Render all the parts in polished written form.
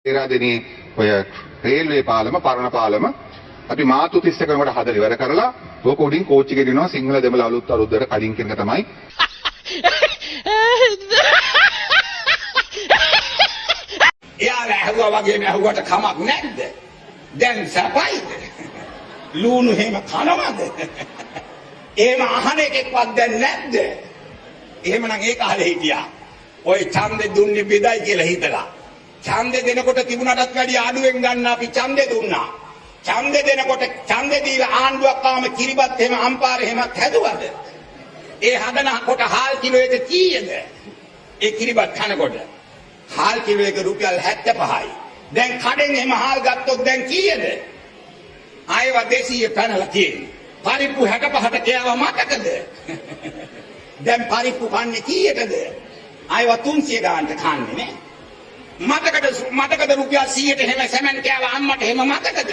පෙරාදෙනී ඔය රේල්වේ පාලම පරණ පාලම අපි මාතු 30 කමකට හදලා ඉවර කරලා ඕක උඩින් කෝච්චි ගෙනිනවා සිංහල දෙමළ අලුත් අවුරුද්දට කලින් කියන එක තමයි. එයාලා ඇහුවා වගේම ඇහුවට කමක් නැද්ද? දැන් සපයිද? ලුණු හැම කනවද? එහෙම අහන එකක්වත් දැන් නැද්ද? එහෙමනම් ඒ කාලේ හිටියා. ඔය ඡන්දෙ දුන්නේ බෙදයි කියලා හිතලා. ඡන්දෙ දෙනකොට තිබුණටත් වැඩිය අඩුවෙන් ගන්න අපි ඡන්දෙ දුන්නා. ඡන්දෙ දෙනකොට ඡන්දෙ දීලා ආණ්ඩුවක් ආවම කිරිබත් එහෙම අම්පාර එහෙමත් හැදුවද? ඒ හදනකොට හාල් කිලෝ එක කීයද? ඒ කිරිබත් කනකොට හාල් කිලෝ එක රුපියල් 75යි. දැන් කඩෙන් එහෙම හාල් ගත්තොත් දැන් කීයද? ආයෙව 200 පැනලා තියෙන්නේ. පරිප්පු 65ට කෑවා මතකද? දැන් පරිප්පු කන්නේ කීයටද? ආයෙව 300 ගානට කන්නේ නේ. මතකද රුපියල් 100ට එහෙම සෙමන් කෑවා අම්මට එහෙම මතකද?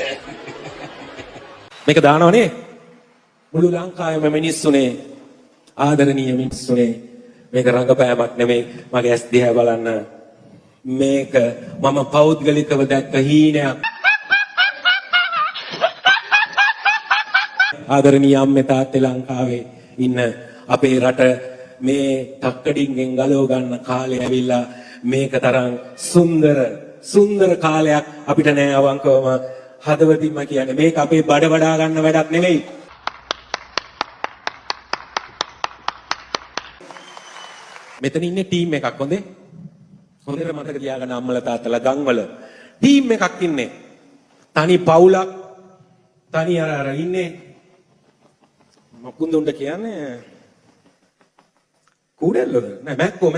මේක දානවනේ මුළු ලංකාවේම මිනිස්සුනේ ආදරණීය මිනිස්සුනේ මේක රංගපෑමක් නෙමෙයි මගේ ඇස් දිහා බලන්න මේක මම පෞද්ගලිකව දැක්ක හීනයක් ආදරණීය අම්මේ තාත්තේ ලංකාවේ ඉන්න අපේ රට මේ තක්කඩින්ගෙන් ගලව ගන්න කාලේ ඇවිල්ලා මේක තරම් සුන්දර කාලයක් අපිට නෑ අවංකවම හදවතින්ම කියන්නේ මේක අපේ බඩ වඩා ගන්න වැඩක් නෙවෙයි. මෙතන ඉන්නේ ටීම් එකක් හොඳේ. හොඳට මතක තියාගන්න අම්මලා තාත්තලා ගම්වල ටීම් එකක් ඉන්නේ. තනි පවුලක් තනි අර ඉන්නේ මොකුන්දුන්ට කියන්නේ කුඩෙල්ලද නෑ මැක්කෝ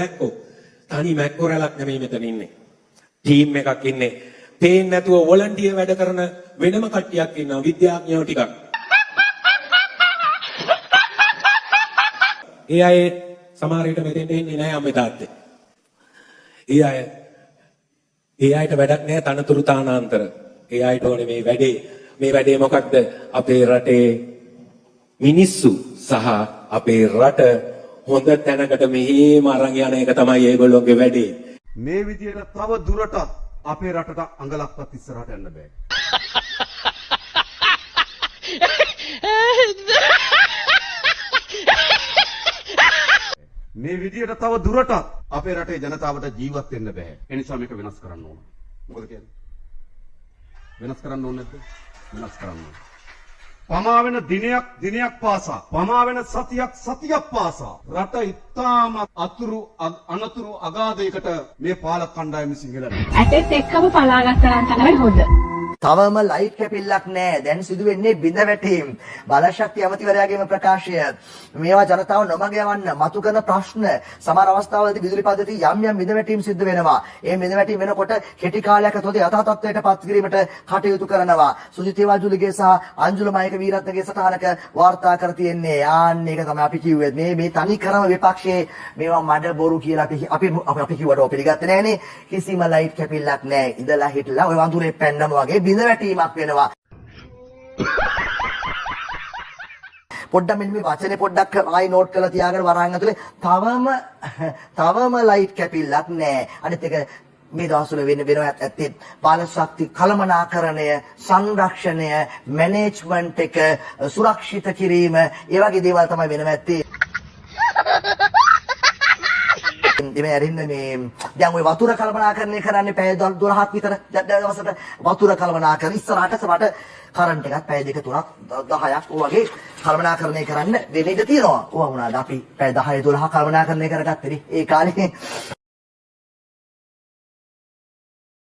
තනි මැක්කෝ රැලක් නෙමෙයි මෙතන ඉන්නේ. ටීම් එකක් ඉන්නේ. පේන්නේ නැතුව වොලන්ටියර් වැඩ කරන වෙනම කට්ටියක් ඉන්නවා විද්‍යාඥයෝ ටිකක්. ඒ අය සමහර විට මෙතෙන්ට එන්නේ නැහැ අම්මේ තාත්තේ. ඒ අයට වැඩක් නැහැ තනතුරු තානාන්තර. ඒ අයට ඕනේ මේ වැඩේ මොකක්ද? අපේ රටේ මිනිස්සු සහ අපේ රට හොඳ තැනකට මෙහෙම අරන් යන එක තමයි ඒගොල්ලෝගේ වැඩේ. මේ විදියට තව දුරටත් අපේ රටට අඟලක්වත් ඉස්සරහට යන්න බෑ. මේ විදියට තව දුරටත් අපේ රටේ ජනතාවට ජීවත් වෙන්න බෑ. ඒ නිසා මේක වෙනස් කරන්න ඕන. මොකද කියන්නේ? වෙනස් කරන්න ඕනේ නැද්ද? වෙනස් කරන්න ඕනේ. පමා වෙන දිනයක් පාසා පමා වෙන සතියක් පාසා රට ඉතාම අනතුරු අගාධයකට මේ පාලක කණ්ඩායම විසින් හෙළනවා. ඇටෙත් එක්කම පලා ගත්තා නම් තමයි හොඳ. තවම ලයිට් කැපිල්ලක් නැහැ. දැන් සිදු වෙන්නේ බිඳ වැටීම්. බලශක්ති අමාත්‍යවරයාගේම ප්‍රකාශය. මේවා ජනතාව නොමග යවන්න මතු කරන ප්‍රශ්න. සමහර අවස්ථාවලදී විදුලි පද්ධති යම් බිඳ වැටීම් සිදු වෙනවා. ඒ බිඳ වැටීම් වෙනකොට කෙටි කාලයක් ඇතුළත යථා තත්ත්වයට පත් කිරීමට කටයුතු කරනවා. සුජිත් තේවාජුලිගේ සහ අංජුල මායක වීරත්නගේ සටහනක වාර්තා කර තියෙන්නේ. ආන්න ඒක තමයි අපි කිව්වේ. මේ තනි කරම විපක්ෂයේ මේවා මඩ බොරු කියලා අපි කිව්වට ඔය පිළිගත්තේ නැහනේ. කිසිම ලයිට් කැපිල්ලක් නැහැ. ඉඳලා හිටලා ඔය වඳුරේ පැන්නම වගේ බිඳ වැටීමක් වෙනවා. පොඩ්ඩක් මෙන්න මේ වචනේ පොඩ්ඩක් ආයි නෝට් කරලා තියාගෙන වරහන් ඇතුලේ තවම ලයිට් කැපිල්ලක් නැහැ. අනිත් එක මේ දවස්වල වෙනවා ඇත්තේ බලශක්ති කළමනාකරණය, සංරක්ෂණය, මැනේජ්මන්ට් එක සුරක්ෂිත කිරීම, ඒ වගේ දේවල් තමයි වෙනවා ඇත්තේ. මේ ඇරින්න මේ දැන් ওই වතුර කල්පනාකරණය කරන්නේ පැය 12ක් විතර දවසට වතුර කල්පනාකරන ඉස්සරහට සමහරට කරන්ට් එකත් පැය 2 3ක් 10ක් වගේ කල්පනාකරණය කරන්න දෙන්න ඉඩ තියෙනවා. ඕවා වුණාද අපි පැය 10 12 කල්පනාකරණය කරගත්තේ ඒ කාලේ.